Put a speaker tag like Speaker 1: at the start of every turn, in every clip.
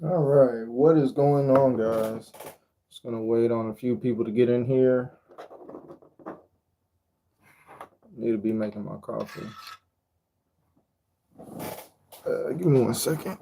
Speaker 1: All right, what is going on, guys? Just gonna wait on a few people to get in here. Need to be making my coffee. Give me 1 second.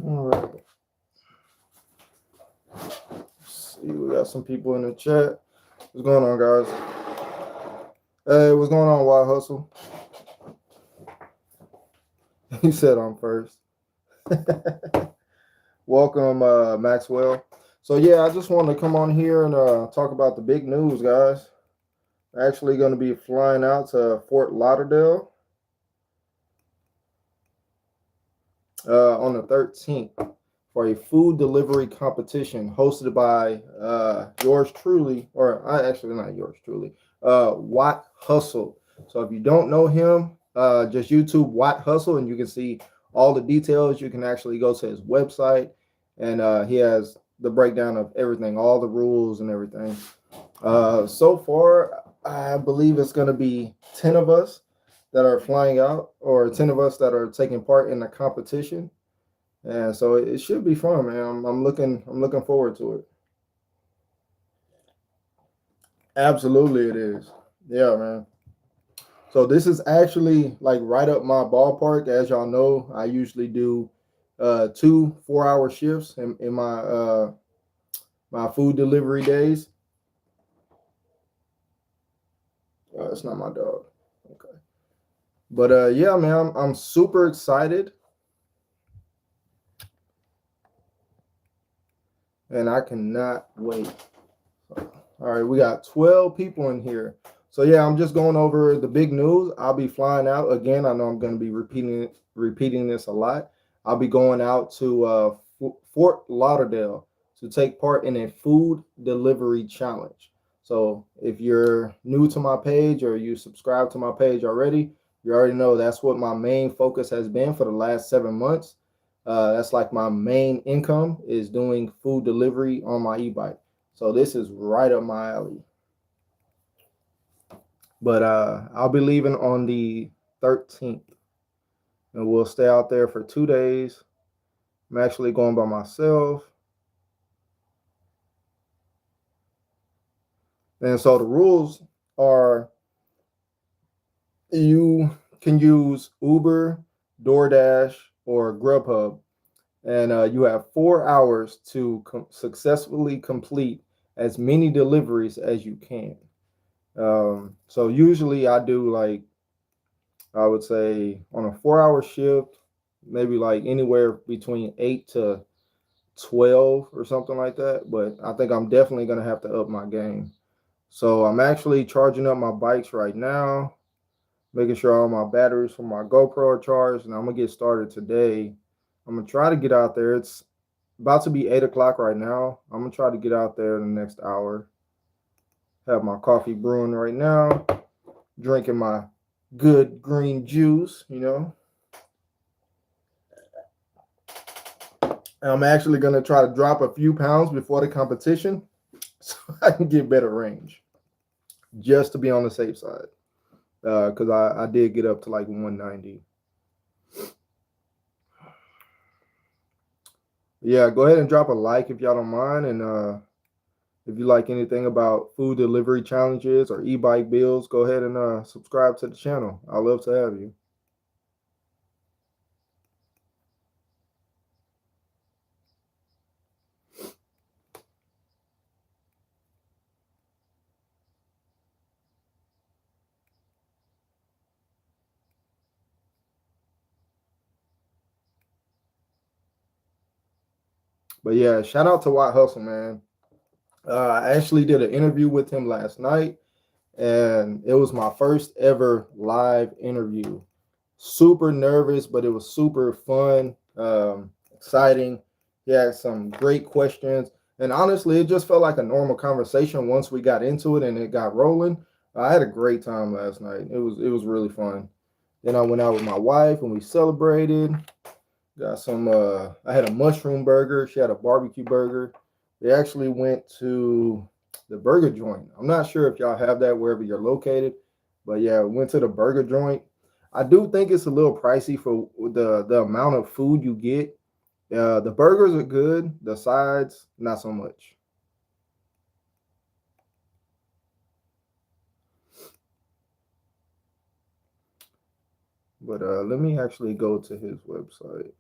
Speaker 1: All right. Let's see, we got some people in the chat. What's going on, guys? Hey, what's going on, Wild Hustle? He said I'm first. Welcome, Maxwell. So yeah, I just wanted to come on here and talk about the big news, guys. Actually, going to be flying out to Fort Lauderdale on the 13th for a food delivery competition hosted by yours truly, or actually not yours truly, Watt Hustle. So if you don't know him, just YouTube Watt Hustle and you can see all the details. You can actually go to his website and he has the breakdown of everything, all the rules and everything. So far, I believe it's going to be 10 of us that are flying out, or 10 of us that are taking part in the competition. And so it should be fun, man. I'm looking forward to it. Absolutely, it is. Yeah, man. So this is actually like right up my ballpark. As y'all know, I usually do 2 4-hour shifts in my food delivery days. It's not my dog. Okay. But yeah, man, I'm super excited, and I cannot wait. All right, we got 12 people in here. So yeah, I'm just going over the big news. I'll be flying out again. I know I'm going to be repeating this a lot. I'll be going out to Fort Lauderdale to take part in a food delivery challenge. So if you're new to my page or you subscribe to my page already, you already know that's what my main focus has been for the last 7 months. That's like my main income is doing food delivery on my e-bike. So this is right up my alley. But I'll be leaving on the 13th, and we'll stay out there for 2 days. I'm actually going by myself. And so the rules are you can use Uber, DoorDash, or Grubhub, and you have 4 hours to successfully complete as many deliveries as you can. So usually I do like, I would say on a 4 hour shift, maybe like anywhere between 8 to 12 or something like that. But I think I'm definitely gonna have to up my game. So I'm actually charging up my bikes right now, making sure all my batteries for my GoPro are charged, and I'm gonna get started today. I'm gonna try to get out there. It's about to be 8 o'clock right now. I'm gonna try to get out there in the next hour. Have my coffee brewing right now, drinking my good green juice, And I'm actually going to try to drop a few pounds before the competition so I can get better range, just to be on the safe side. Because I did get up to like 190. Yeah, go ahead and drop a like if y'all don't mind. And if you like anything about food delivery challenges or e-bike builds, go ahead and subscribe to the channel. I'd love to have you. But yeah, shout out to White Hustle, man. I actually did an interview with him last night, and it was my first ever live interview. Super nervous, but it was super fun, exciting. He had some great questions, and honestly, it just felt like a normal conversation once we got into it and it got rolling. I had a great time last night. It was really fun. Then I went out with my wife and we celebrated. Got some. I had a mushroom burger. She had a barbecue burger. We actually went to the burger joint. I'm not sure if y'all have that wherever you're located, but yeah, we went to the burger joint. I do think it's a little pricey for the amount of food you get. The burgers are good. The sides, not so much. But let me actually go to his website.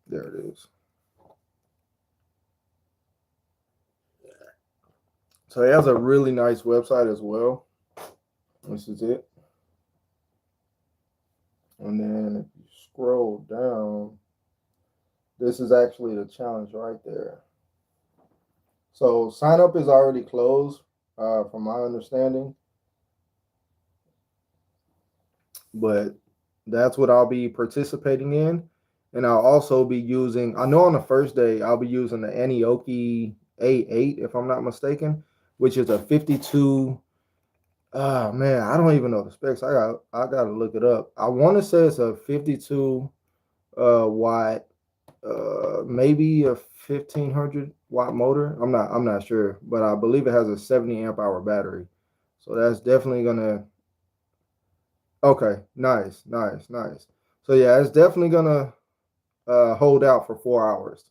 Speaker 1: There it is. So he has a really nice website as well. This is it. And then if you scroll down, this is actually the challenge right there. So sign up is already closed, from my understanding, but that's what I'll be participating in. And I'll also be using, I know on the first day, I'll be using the Anioki A8, if I'm not mistaken, which is a 52. Oh man, I don't even know the specs. I gotta look it up. I want to say it's a 52 watt, maybe a 1500 watt motor. I'm not sure, but I believe it has a 70 amp hour battery. So that's definitely gonna. Okay, nice, nice, nice. So yeah, it's definitely gonna hold out for 4 hours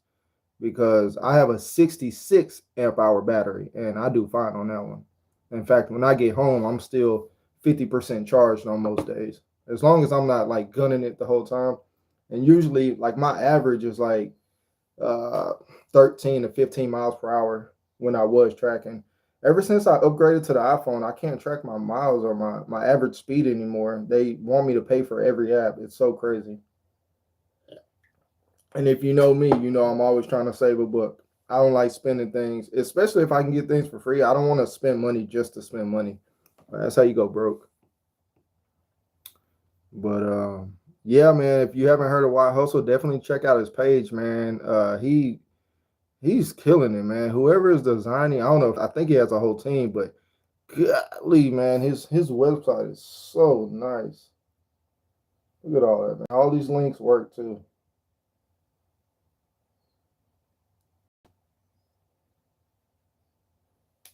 Speaker 1: because I have a 66 amp hour battery and I do fine on that one. In fact, when I get home, I'm still 50% charged on most days, as long as I'm not like gunning it the whole time. And usually, like my average is like uh, 13 to 15 miles per hour when I was tracking. Ever since I upgraded to the iPhone, I can't track my miles or my average speed anymore. They want me to pay for every app. It's so crazy. And if you know me, you know I'm always trying to save a buck. I don't like spending things, especially if I can get things for free. I don't want to spend money just to spend money. That's how you go broke. But yeah, man, if you haven't heard of Wild Hustle, definitely check out his page, man. He's killing it, man. Whoever is designing, I don't know. I think he has a whole team, but golly, man, his website is so nice. Look at all that, man. All these links work too.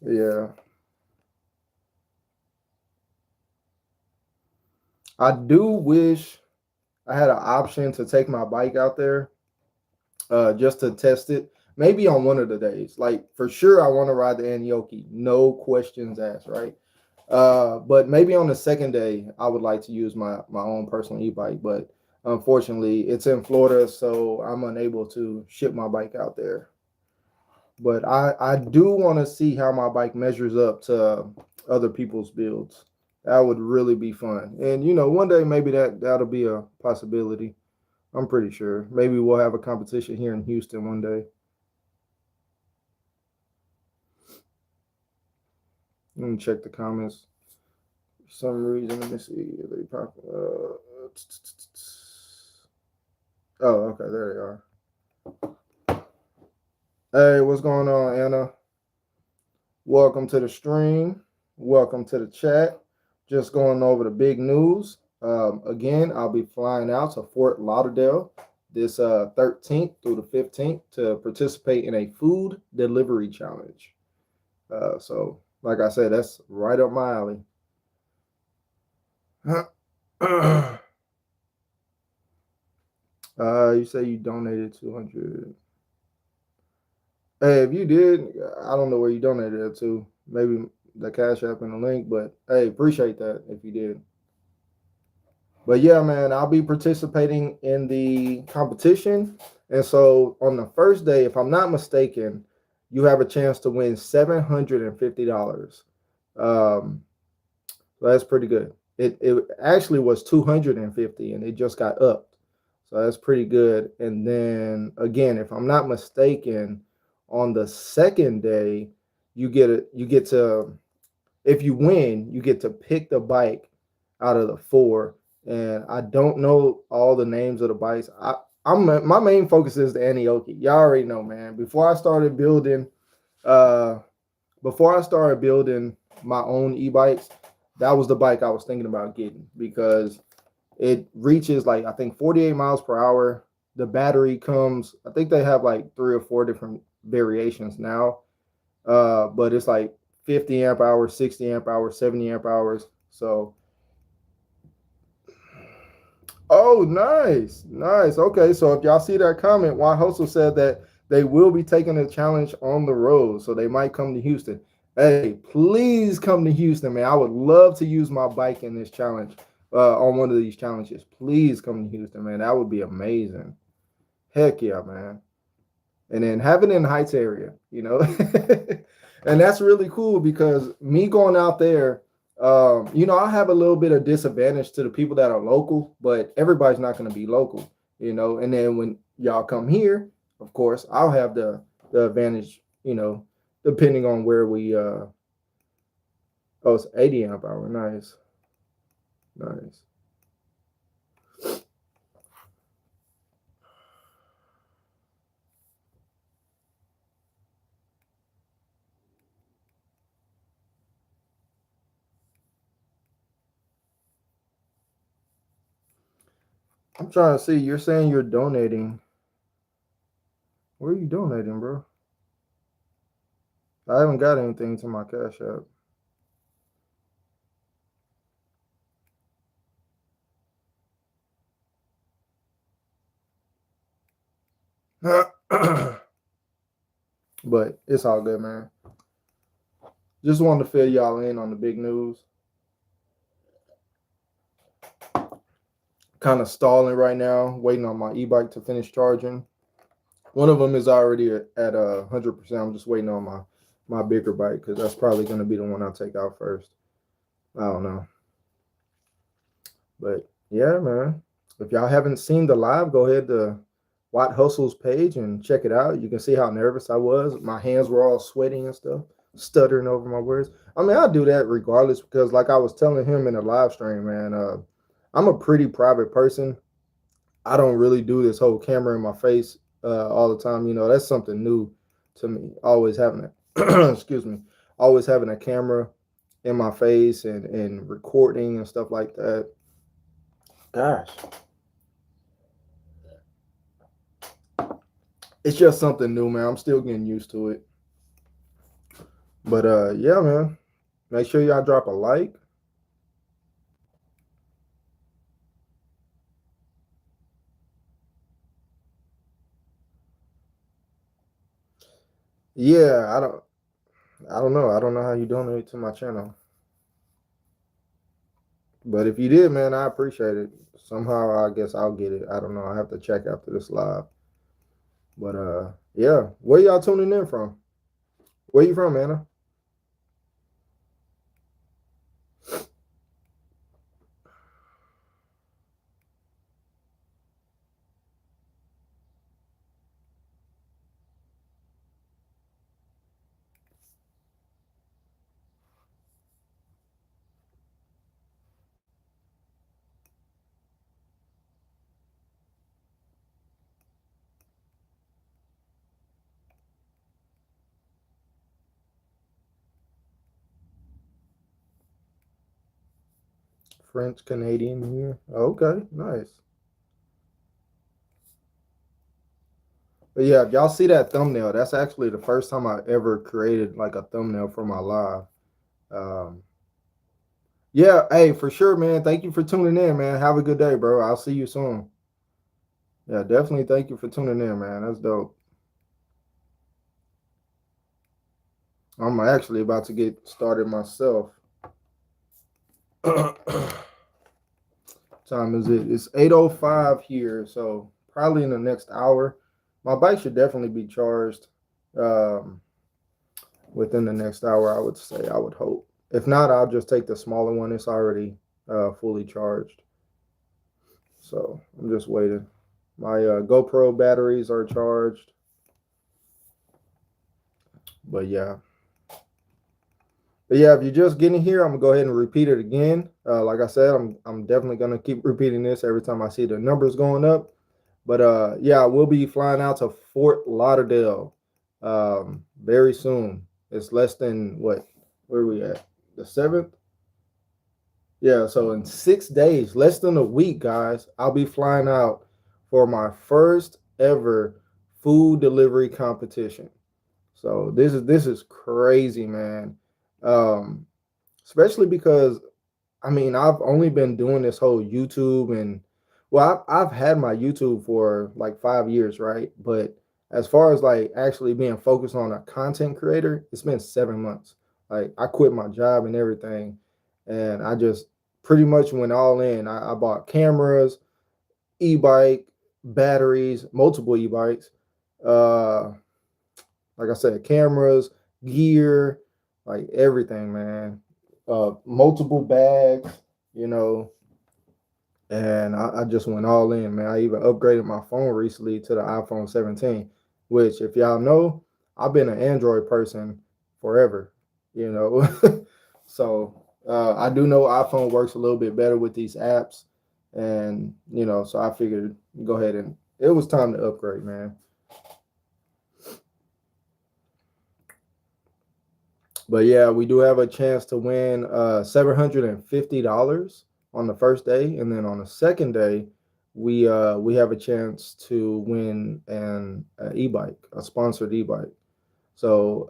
Speaker 1: Yeah, I do wish I had an option to take my bike out there, just to test it. Maybe on one of the days. Like for sure, I want to ride the Anioki, no questions asked, right? But maybe on the second day, I would like to use my own personal e-bike. But unfortunately, it's in Florida, so I'm unable to ship my bike out there. But I do want to see how my bike measures up to other people's builds. That would really be fun. And one day maybe that'll be a possibility. I'm pretty sure. Maybe we'll have a competition here in Houston one day. Let me check the comments. For some reason, let me see. Are they pop? Oh, okay, there they are. Hey, what's going on, Anna? Welcome to the stream. Welcome to the chat. Just going over the big news. Again, I'll be flying out to Fort Lauderdale this 13th through the 15th to participate in a food delivery challenge. So, like I said, that's right up my alley. You say you donated 200. Hey, if you did, I don't know where you donated it to. Maybe the Cash App and the link, but hey, appreciate that if you did. But yeah, man, I'll be participating in the competition. And so on the first day, if I'm not mistaken, you have a chance to win $750. Um, so that's pretty good. It actually was 250 and it just got upped. So that's pretty good. And then again, if I'm not mistaken, on the second day, you get to, if you win, you get to pick the bike out of the four. And I don't know all the names of the bikes. I'm my main focus is the Anioki. Y'all already know, man. Uh, before I started building my own e-bikes, that was the bike I was thinking about getting because it reaches like I think 48 miles per hour. The battery comes, I think they have like 3 or 4 different variations now. But it's like 50 amp hours, 60 amp hours, 70 amp hours. So, oh, nice, nice. Okay, so if y'all see that comment, Why Hustle said that they will be taking the challenge on the road, so they might come to Houston. Hey, please come to Houston, man. I would love to use my bike in this challenge, on one of these challenges. Please come to Houston, man. That would be amazing. Heck yeah, man. And then have it in the Heights area, you know. And that's really cool because me going out there, I have a little bit of disadvantage to the people that are local, but everybody's not going to be local, you know. And then when y'all come here, of course, I'll have the advantage, depending on where we. Oh, it's 80 amp hour. Nice, nice. I'm trying to see. You're saying you're donating. Where are you donating, bro? I haven't got anything to my Cash App. But it's all good, man. Just wanted to fill y'all in on the big news. Kind of stalling right now, waiting on my e-bike to finish charging. One of them is already at 100%. I'm just waiting on my bigger bike because that's probably going to be the one I take out first. I don't know, but yeah, man. If y'all haven't seen the live, go ahead to Watt Hustle's page and check it out. You can see how nervous I was. My hands were all sweating and stuff, stuttering over my words. I mean, I do that regardless because, like I was telling him in the live stream, man, I'm a pretty private person. I don't really do this whole camera in my face all the time. That's something new to me. Always having a, excuse me, always having a camera in my face and recording and stuff like that. Gosh, it's just something new, man. I'm still getting used to it. But yeah, man. Make sure y'all drop a like. Yeah, I don't know. I don't know how you donate to my channel. But if you did, man, I appreciate it. Somehow I guess I'll get it. I don't know. I have to check after this live. But yeah. Where y'all tuning in from? Where you from, Anna? French Canadian here. Okay, nice. But yeah, if y'all see that thumbnail, that's actually the first time I ever created like a thumbnail for my live. Um, yeah, hey, for sure, man. Thank you for tuning in, man. Have a good day, bro. I'll see you soon. Yeah, definitely. Thank you for tuning in, man. That's dope. I'm actually about to get started myself. Time is it? It's 8:05 here, so probably in the next hour. My bike should definitely be charged um, within the next hour. I would say. I would hope. If not, I'll just take the smaller one. It's already fully charged, so I'm just waiting. My GoPro batteries are charged, but yeah. But yeah, if you're just getting here, I'm gonna go ahead and repeat it again. Like I said, I'm definitely gonna keep repeating this every time I see the numbers going up. But yeah, we'll be flying out to Fort Lauderdale very soon. It's less than what? Where are we at? The 7th? Yeah, so in 6 days, less than a week, guys, I'll be flying out for my first ever food delivery competition. So this is crazy, man. Um, Especially because I mean, I've only been doing this whole YouTube and well, I've had my YouTube for like 5 years, right? But as far as like actually being focused on a content creator, it's been 7 months. Like I quit my job and everything, and I just pretty much went all in. I bought cameras, e-bike, batteries, multiple e-bikes, uh, like I said, cameras, gear, like everything, man. Multiple bags, you know, and I just went all in, man. I even upgraded my phone recently to the iPhone 17, which, if y'all know, I've been an Android person forever, you know. So I do know iPhone works a little bit better with these apps, and you know, so I figured go ahead and it was time to upgrade, man. But yeah, we do have a chance to win $750 on the first day, and then on the second day, we have a chance to win an e-bike, a sponsored e-bike. So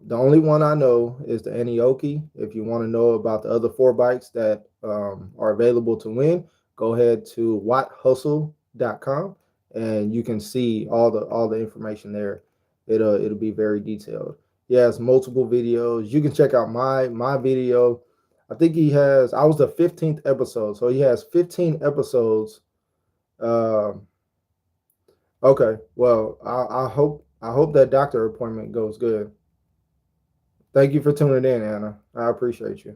Speaker 1: the only one I know is the Anioki. If you want to know about the other four bikes that are available to win, go ahead to watthustle.com and you can see all the information there. It'll be very detailed. He has multiple videos. You can check out my video. I think he has. I was the 15th episode, so he has 15 episodes. Um, okay, well, I hope that doctor appointment goes good. Thank you for tuning in, Anna. I appreciate you.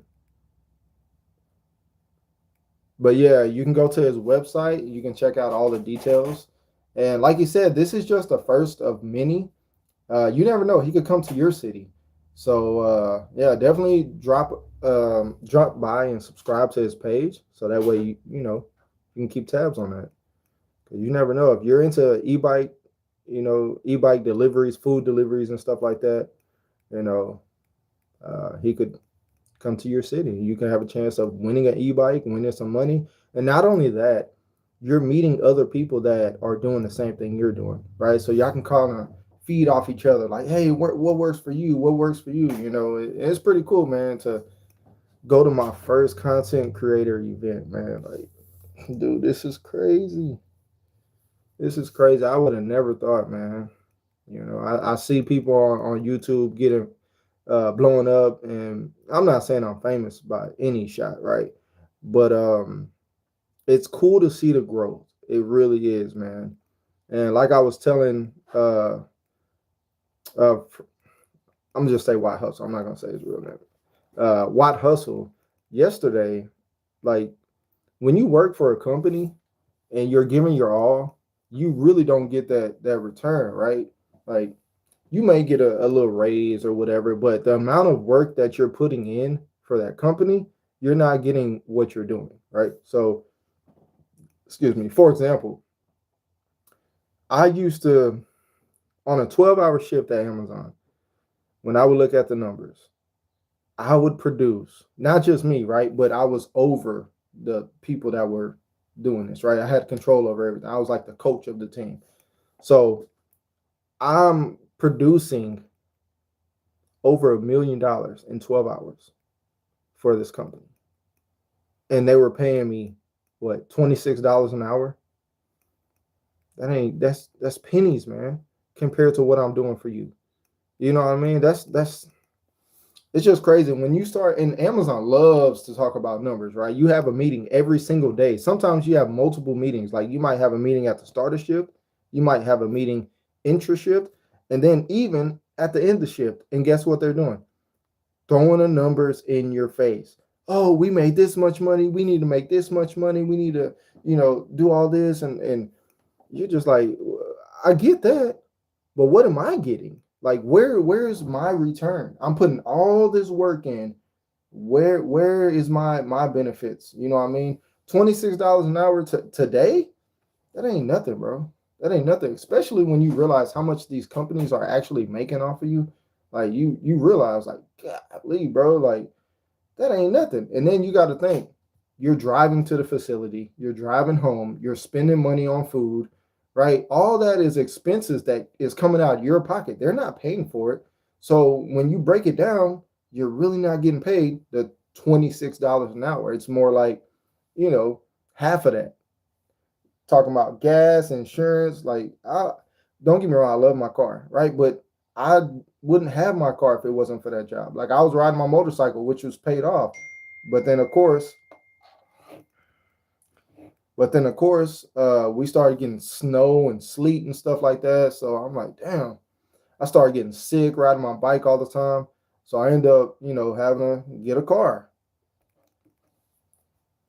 Speaker 1: But yeah, you can go to his website. You can check out all the details. And like you said, this is just the first of many. You never know; he could come to your city. So yeah, definitely drop by and subscribe to his page, so that way you can keep tabs on that. Because you never know if you're into e-bike, e-bike deliveries, food deliveries, and stuff like that. You know, he could come to your city. You can have a chance of winning an e-bike, winning some money, and not only that, you're meeting other people that are doing the same thing you're doing, right? So y'all can call and feed off each other, like, hey, what works for you? What works for you? It's pretty cool, man, to go to my first content creator event, man. Like, dude, this is crazy. This is crazy. I would have never thought, man. I see people on YouTube getting blowing up, and I'm not saying I'm famous by any shot, right? But it's cool to see the growth. It really is, man. And like I was telling, uh, I'm just say White Hustle. I'm not gonna say his real name. White Hustle. Yesterday, like when you work for a company and you're giving your all, you really don't get that return, right? Like you may get a little raise or whatever, but the amount of work that you're putting in for that company, you're not getting what you're doing, right? So, excuse me. For example, I used to on a 12-hour shift at Amazon, when I would look at the numbers, I would produce not just me, right? But I was over. the people that were doing this, right? I had control over everything. I was like the coach of the team. So I'm producing over $1 million in 12 hours for this company. And they were paying me what, $26 an hour? That's pennies, man, compared to what I'm doing for you. You know what I mean? That's it's just crazy when you start. And Amazon loves to talk about numbers, right? You have a meeting every single day. Sometimes you have multiple meetings. Like you might have a meeting at the start of shift, you might have a meeting intra shift, and then even at the end of shift. And guess what they're doing? Throwing the numbers in your face. Oh, we made this much money. We need to make this much money. We need to, do all this, and you're just like, I get that, but what am I getting? Like, where's my return? I'm putting all this work in. Where is my benefits? You know what I mean? $26 an hour today, that ain't nothing, bro. That ain't nothing. Especially when you realize how much these companies are actually making off of you. Like you realize, like, golly, bro, like that ain't nothing. And then you got to think, you're driving to the facility, you're driving home, you're spending money on food, right? All that is expenses that is coming out of your pocket. They're not paying for it. So when you break it down, you're really not getting paid the $26 an hour. It's more like, half of that. Talking about gas, insurance, like I don't get me wrong, I love my car, right? But I wouldn't have my car if it wasn't for that job. Like I was riding my motorcycle, which was paid off. But then of course, we started getting snow and sleet and stuff like that. So I'm like, damn, I started getting sick riding my bike all the time. So I ended up, having to get a car.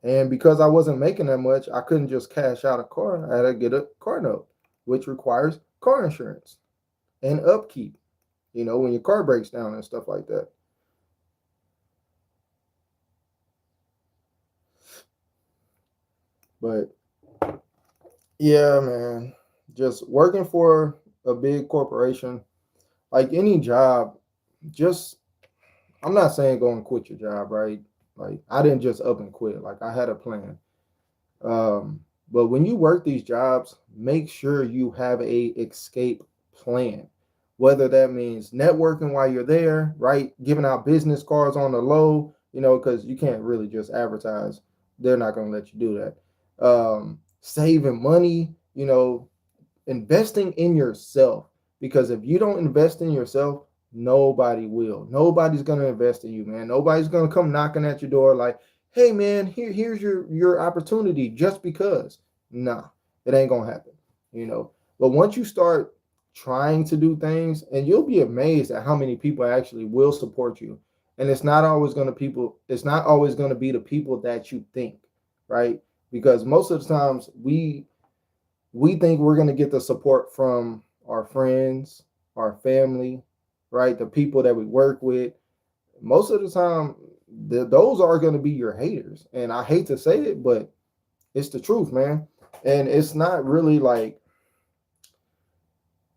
Speaker 1: And because I wasn't making that much, I couldn't just cash out a car. I had to get a car note, which requires car insurance and upkeep, when your car breaks down and stuff like that. But yeah, man, just working for a big corporation, like any job, just, I'm not saying go and quit your job, right? Like I didn't just up and quit. Like I had a plan. But when you work these jobs, make sure you have a escape plan. Whether that means networking while you're there, right? Giving out business cards on the low, because you can't really just advertise. They're not going to let you do that. Saving money, investing in yourself. Because if you don't invest in yourself, nobody will. Nobody's going to invest in you, man. Nobody's going to come knocking at your door like, hey man, here's your opportunity just because. Nah, it ain't gonna happen. But once you start trying to do things, and you'll be amazed at how many people actually will support you. And it's not always gonna be the people that you think, right? Because most of the times we think we're gonna get the support from our friends, our family, right? The people that we work with. Most of the time, those are going to be your haters. And I hate to say it, but it's the truth, man. And it's not really like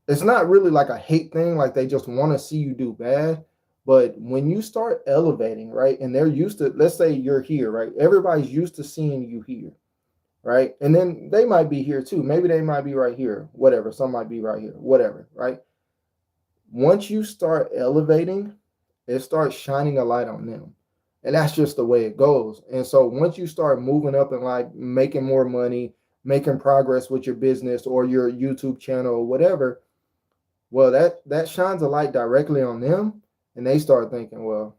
Speaker 1: a hate thing, like they just want to see you do bad. But when you start elevating, right, and they're used to, let's say you're here, right? Everybody's used to seeing you here, right? And then they might be here too. Maybe they might be right here, whatever. Some might be right here, whatever, right? Once you start elevating, it starts shining a light on them. And that's just the way it goes. And so once you start moving up and like making more money, making progress with your business or your YouTube channel or whatever, well, that shines a light directly on them. And they start thinking, well,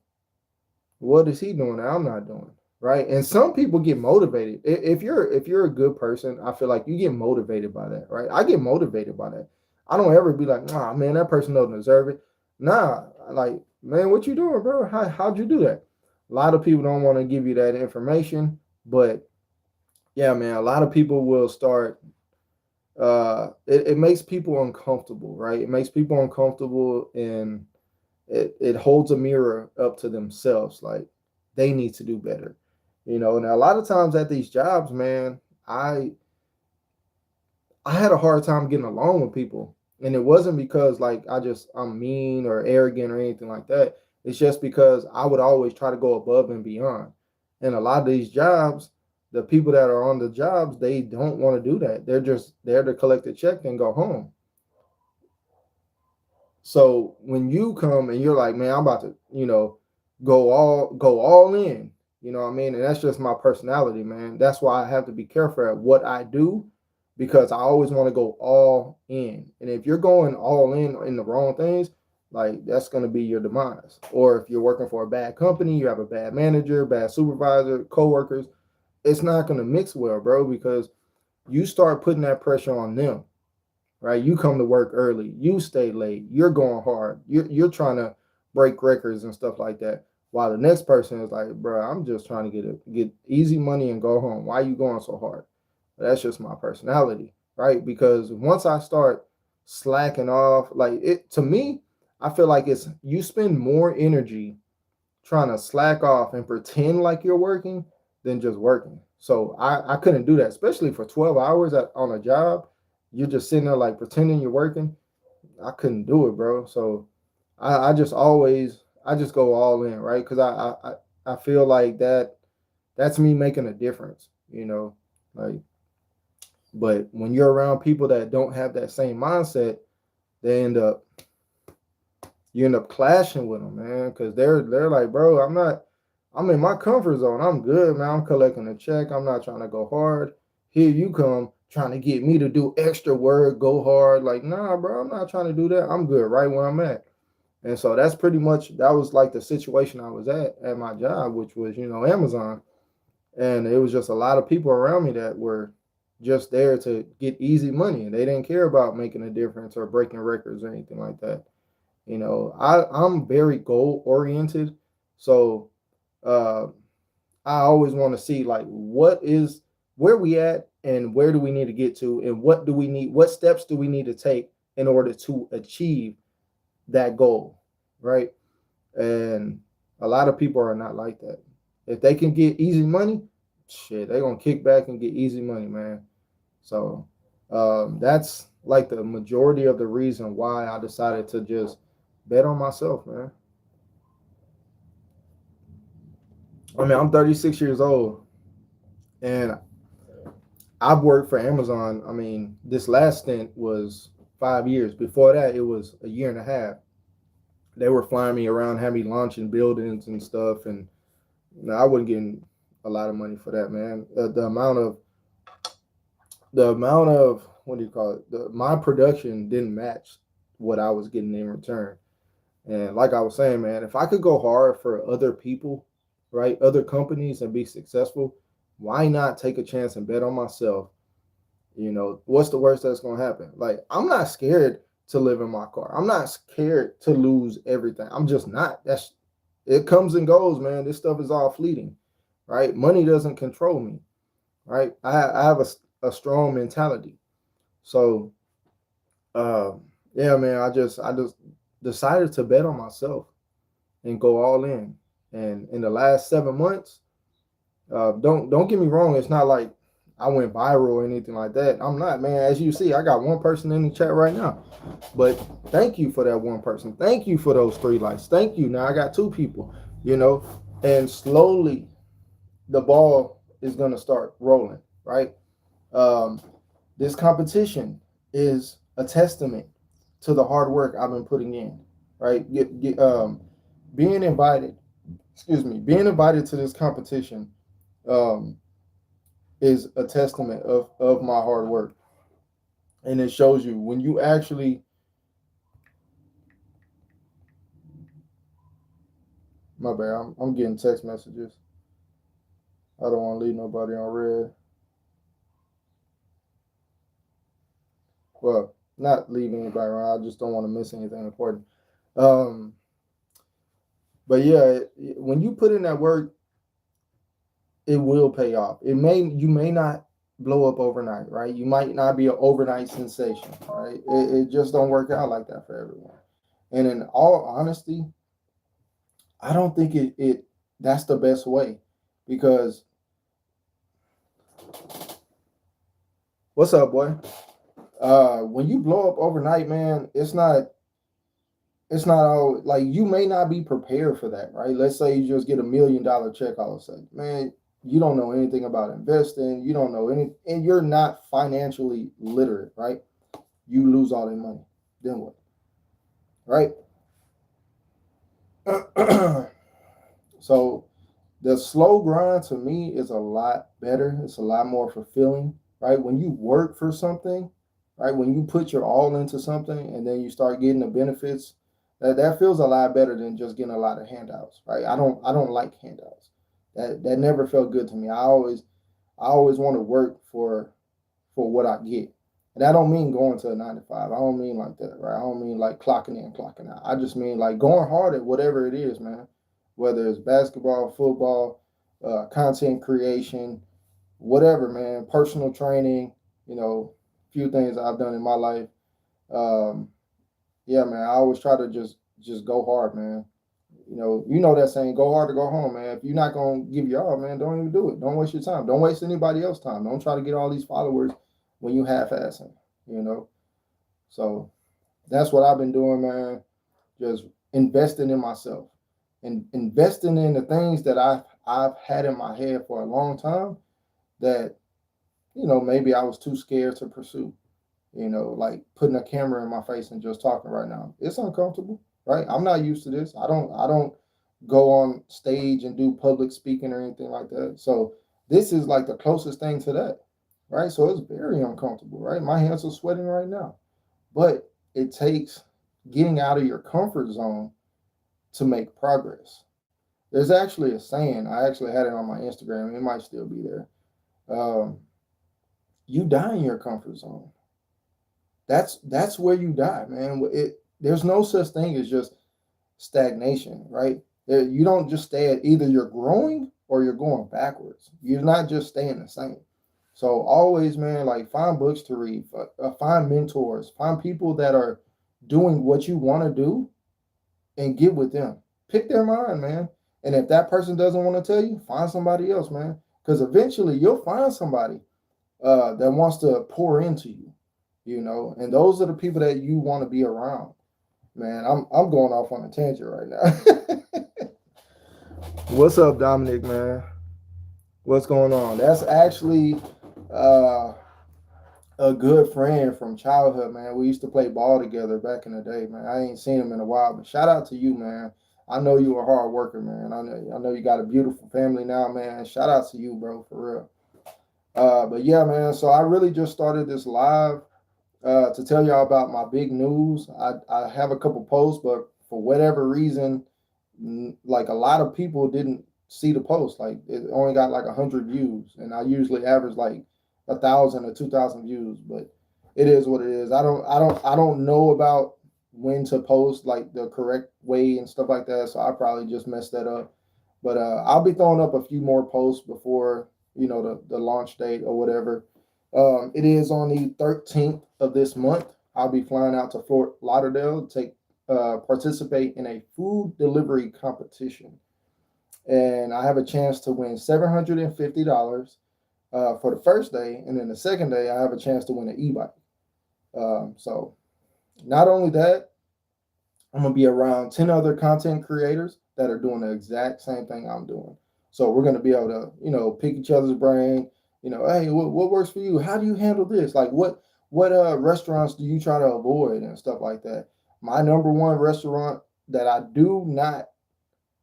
Speaker 1: what is he doing that I'm not doing? Right. And some people get motivated. If you're a good person, I feel like you get motivated by that. Right. I get motivated by that. I don't ever be like, nah, man, that person doesn't deserve it. Nah, like, man, what you doing, bro? How'd you do that? A lot of people don't want to give you that information, but yeah, man, a lot of people will start. It makes people uncomfortable, right? It makes people uncomfortable, and it holds a mirror up to themselves, like they need to do better. Now a lot of times at these jobs, man, I had a hard time getting along with people. And it wasn't because like I'm mean or arrogant or anything like that. It's just because I would always try to go above and beyond. And a lot of these jobs, The people that are on the jobs, they don't want to do that. They're just there to collect a check and go home. So when you come and you're like, man, I'm about to, go all in, you know what I mean? And that's just my personality, man. That's why I have to be careful at what I do because I always want to go all in. And if you're going all in the wrong things, like that's going to be your demise. Or if you're working for a bad company, you have a bad manager, bad supervisor, coworkers, it's not going to mix well, bro, because you start putting that pressure on them, right? You come to work early, you stay late, you're going hard, you're trying to break records and stuff like that. While the next person is like, bro, I'm just trying to get easy money and go home. Why are you going so hard? That's just my personality, right? Because once I start slacking off, like it to me, I feel like it's you spend more energy trying to slack off and pretend like you're working than just working. So I couldn't do that, especially for 12 hours on a job. You're just sitting there like pretending you're working. I couldn't do it, bro. So I just always I just go all in, right? Because I feel like that's me making a difference, like. But when you're around people that don't have that same mindset, they end up you end up clashing with them, man, because they're like, bro, I'm in my comfort zone. I'm good, man. I'm collecting a check. I'm not trying to go hard. Here you come trying to get me to do extra work, go hard. Like, nah, bro, I'm not trying to do that. I'm good right where I'm at. And so that was like the situation I was at my job, which was, Amazon. And it was just a lot of people around me that were just there to get easy money. And they didn't care about making a difference or breaking records or anything like that. I'm very goal oriented. So uh, I always want to see like where we at and where do we need to get to and what steps do we need to take in order to achieve that goal, right? And a lot of people are not like that. If they can get easy money, shit, they're gonna kick back and get easy money, man. So that's like the majority of the reason why I decided to just bet on myself, man. I mean, I'm 36 years old and I've worked for Amazon. I mean, this last stint was 5 years. Before that, it was a year and a half. They were flying me around, having me launching buildings and stuff, and I wasn't getting a lot of money for that, man. The amount of what do you call it? My production didn't match what I was getting in return. And like I was saying, man, if I could go hard for other people, right, other companies and be successful, why not take a chance and bet on myself? What's the worst that's going to happen? Like, I'm not scared to live in my car. I'm not scared to lose everything. I'm just not. It comes and goes, man. This stuff is all fleeting, right? Money doesn't control me, right? I have a strong mentality. So, uh, yeah, man, I just decided to bet on myself and go all in. And in the last 7 months, don't get me wrong. It's not like I went viral or anything like that. I'm not, man. As you see, I got one person in the chat right now. But thank you for that one person. Thank you for those 3 likes. Thank you. Now I got 2 people, and slowly the ball is going to start rolling, right? Um, this competition is a testament to the hard work I've been putting in, right? Being invited, being invited to this competition um, is a testament of my hard work. And it shows you when you actually, my bad, I'm getting text messages. I don't want to leave nobody on red. Well, not leave anybody around. I just don't want to miss anything important. Um, but yeah, when you put in that work, it will pay off. You may not blow up overnight, right? You might not be an overnight sensation, right? It just don't work out like that for everyone. And in all honesty, I don't think it that's the best way because what's up, boy? When you blow up overnight, man, it's not all like you may not be prepared for that, right? Let's say you just get $1 million check all of a sudden, man. you don't know anything about investing, you don't know any, and you're not financially literate, right? You lose all that money. Then what? Right? So the slow grind to me is a lot better. It's a lot more fulfilling, right? When you work for something, right? When you put your all into something and then you start getting the benefits, that feels a lot better than just getting a lot of handouts, right? I don't like handouts. That never felt good to me. I always want to work for what I get. And I don't mean going to a 9 to 5. I don't mean like that, right? I don't mean like clocking in, clocking out. I just mean like going hard at whatever it is, man. Whether it's basketball, football, content creation, whatever, man. Personal training, few things I've done in my life. Um, yeah, man. I always try to just go hard, man. You know that saying, go hard to go home, man. If you're not gonna give your all, man, don't even do it. Don't waste your time. Don't waste anybody else's time. Don't try to get all these followers when you half-assing, you know. So that's what I've been doing, man. Just investing in myself and investing in the things that I've had in my head for a long time that maybe I was too scared to pursue. Like putting a camera in my face and just talking right now. It's uncomfortable, right? I'm not used to this. I don't go on stage and do public speaking or anything like that. So this is like the closest thing to that, right? So it's very uncomfortable, right? My hands are sweating right now. But it takes getting out of your comfort zone to make progress. There's actually a saying, I actually had it on my Instagram, it might still be there. Um, you die in your comfort zone. That's where you die, man. There's no such thing as just stagnation, right? You don't just stay at, either you're growing or you're going backwards. You're not just staying the same. So always, man, like find books to read, find mentors, find people that are doing what you want to do and get with them. Pick their mind, man. And if that person doesn't want to tell you, find somebody else, man. Because eventually you'll find somebody that wants to pour into you, and those are the people that you want to be around. Man, I'm going off on a tangent right now. What's up, Dominic, man? What's going on? That's actually uh, a good friend from childhood, man. We used to play ball together back in the day, man. I ain't seen him in a while, but shout out to you, man. I know you a hard worker, man. I know you got a beautiful family now, man. Shout out to you, bro, for real. But yeah, man. So I really just started this live to tell y'all about my big news. I have a couple posts, but for whatever reason, like a lot of people didn't see the post. Like it only got like 100 views, and I usually average like 1,000 or 2,000 views. But it is what it is. I don't know about when to post like the correct way and stuff like that. So I probably just messed that up. But I'll be throwing up a few more posts before the launch date or whatever. It is on the 13th of this month. I'll be flying out to Fort Lauderdale to participate in a food delivery competition, and I have a chance to win $750 for the first day, and then the second day I have a chance to win an e-bike. So not only that, I'm gonna be around 10 other content creators that are doing the exact same thing I'm doing. So we're gonna be able to, pick each other's brain. Hey, what works for you? How do you handle this? Like what restaurants do you try to avoid and stuff like that? My number one restaurant that I do not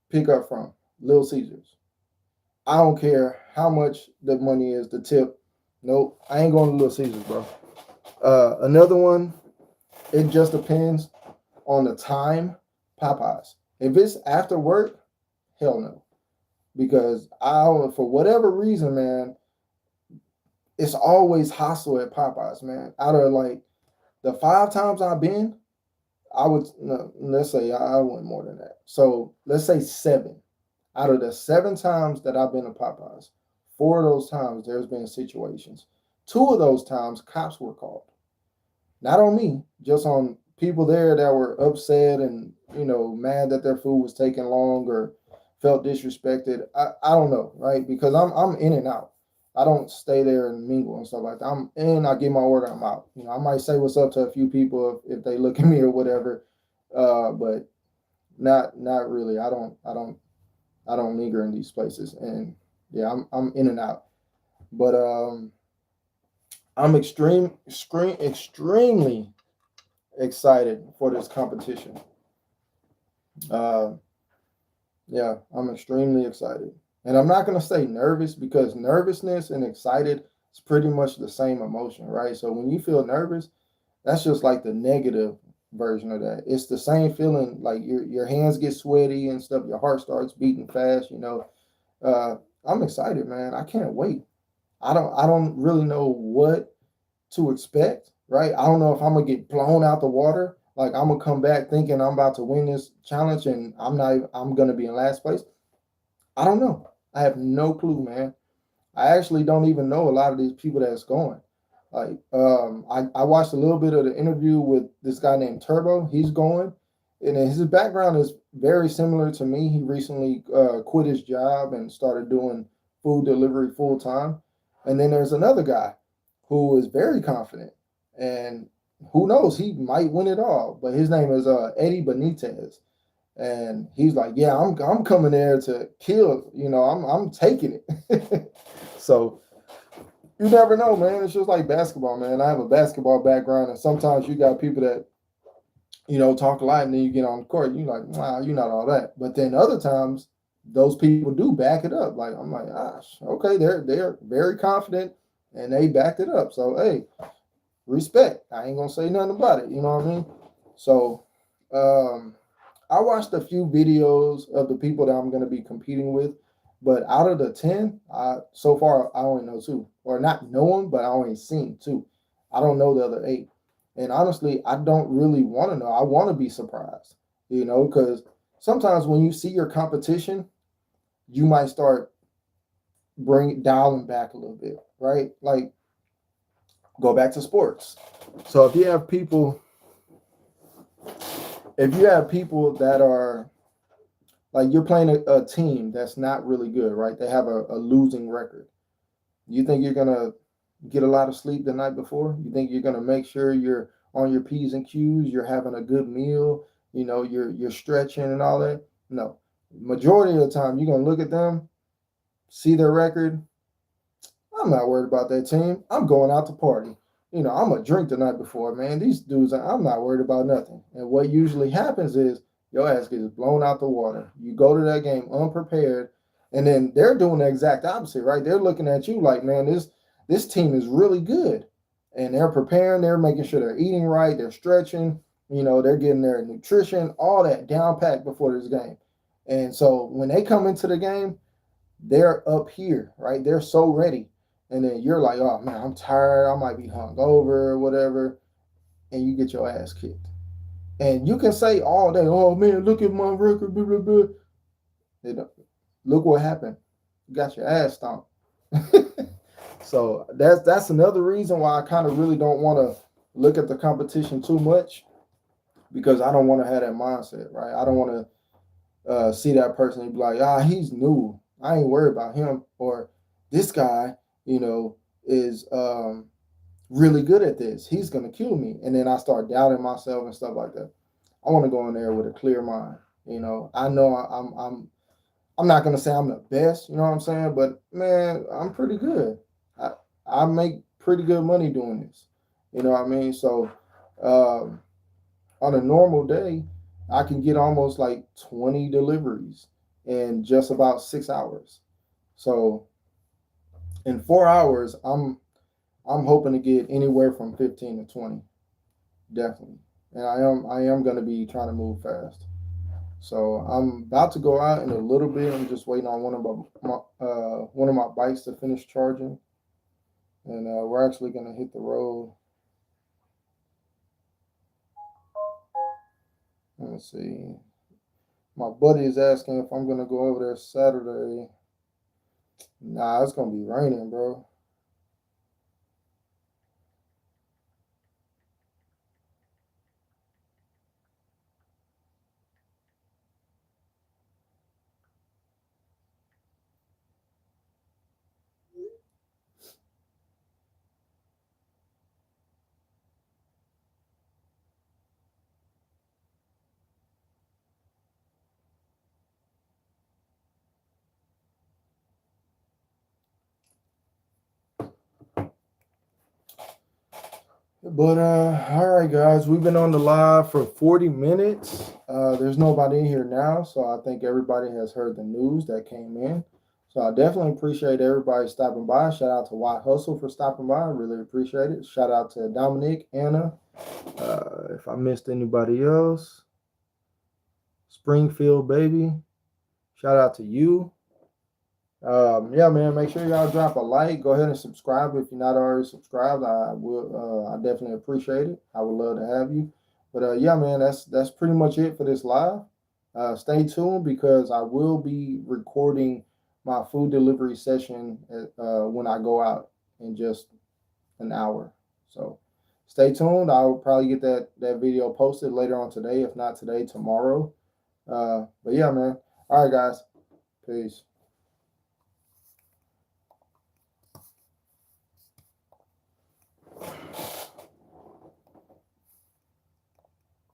Speaker 1: pick up from, Little Caesars. I don't care how much the money is, the tip. Nope, I ain't going to Little Caesars, bro. Another one, it just depends on the time. Popeyes. If it's after work, hell no. Because for whatever reason, man, it's always hostile at Popeyes, man. Out of like the 5 times I've been, I would no, let's say I went more than that. So let's say 7. Out of the 7 times that I've been to Popeyes, 4 of those times there's been situations. 2 of those times cops were called. Not on me, just on people there that were upset and mad that their food was taking long or felt disrespected. I don't know, right? Because I'm in and out. I don't stay there and mingle and stuff like that. I'm in, I get my order, I'm out. I might say what's up to a few people if they look at me or whatever, but not really. I don't linger in these places. And Yeah, I'm in and out. But I'm extremely excited for this competition. Uh, yeah, I'm extremely excited. And I'm not gonna say nervous because nervousness and excited is pretty much the same emotion, right? So when you feel nervous, that's just like the negative version of that. It's the same feeling, like your hands get sweaty and stuff, your heart starts beating fast, you know. Uh, I'm excited, man. I can't wait. I don't really know what to expect, right? I don't know if I'm gonna get blown out the water. Like I'm gonna come back thinking I'm about to win this challenge and I'm gonna be in last place. I don't know. I have no clue, man. I actually don't even know a lot of these people that's going. Like I watched a little bit of the interview with this guy named Turbo. He's going, and his background is very similar to me. He recently quit his job and started doing food delivery full time. And then there's another guy who is very confident, and who knows, he might win it all. But his name is Eddie Benitez, and he's like, "Yeah, I'm coming there to kill. You know, I'm taking it." So you never know, man. It's just like basketball, man. I have a basketball background, and sometimes you got people that talk a lot, and then you get on the court, you're like, "Wow, you're not all that." But then other times, those people do back it up. Like I'm like, "Gosh, okay, they're very confident, and they backed it up." So hey, respect. I ain't gonna say nothing about it. You know what I mean? So, um, I watched a few videos of the people that I'm going to be competing with, but out of the 10, so far I only know two, or not know them, but I only seen two. I don't know the other eight, and honestly, I don't really want to know. I want to be surprised, because sometimes when you see your competition, you might start bring dialing back a little bit, right? Like go back to sports. So if you have people that are like you're playing a team that's not really good, right? They have a losing record. You think you're gonna get a lot of sleep the night before? You think you're gonna make sure you're on your P's and Q's, you're having a good meal, you're stretching and all that? No. Majority of the time you're gonna look at them, see their record. I'm not worried about that team. I'm going out to party. I'm gonna drink the night before, man. These dudes, I'm not worried about nothing. And what usually happens is your ass gets blown out the water. You go to that game unprepared, and then they're doing the exact opposite, right? They're looking at you like, man, this team is really good, and they're preparing. They're making sure they're eating right. They're stretching. They're getting their nutrition, all that down packed before this game. And so when they come into the game, they're up here, right? They're so ready. And then you're like, oh man, I'm tired. I might be hungover or whatever. And you get your ass kicked. And you can say all day, oh man, look at my record, blah, blah, blah. Look what happened. You got your ass stomped. So that's another reason why I kind of really don't want to look at the competition too much, because I don't want to have that mindset, right? I don't want to see that person and be like, he's new. I ain't worried about him. Or this guy, is really good at this. He's gonna kill me. And then I start doubting myself and stuff like that. I want to go in there with a clear mind. I know I'm not gonna say I'm the best, you know what I'm saying? But man, I'm pretty good. I I make pretty good money doing this. You know what I mean? So um on a normal day, I can get almost like 20 deliveries in just about 6 hours. So in 4 hours, I'm hoping to get anywhere from 15 to 20, definitely. And I am going to be trying to move fast. So I'm about to go out in a little bit. I'm just waiting on one of my bikes to finish charging, and we're actually going to hit the road. Let me see. My buddy is asking if I'm going to go over there Saturday. Nah, it's gonna be raining, bro. But all right, guys, we've been on the live for 40 minutes. There's nobody in here now, so I think everybody has heard the news that came in. So I definitely appreciate everybody stopping by. Shout out to White Hustle for stopping by. I really appreciate it. Shout out to Dominic, Anna. If I missed anybody else, Springfield baby. Shout out to you. Yeah, man, make sure y'all drop a like. Go ahead and subscribe if you're not already subscribed. I definitely appreciate it. I would love to have you. But yeah, man, that's pretty much it for this live. Stay tuned because I will be recording my food delivery session when I go out in just an hour. So stay tuned. I'll probably get that video posted later on today, if not today, tomorrow. But yeah, man. All right, guys. Peace.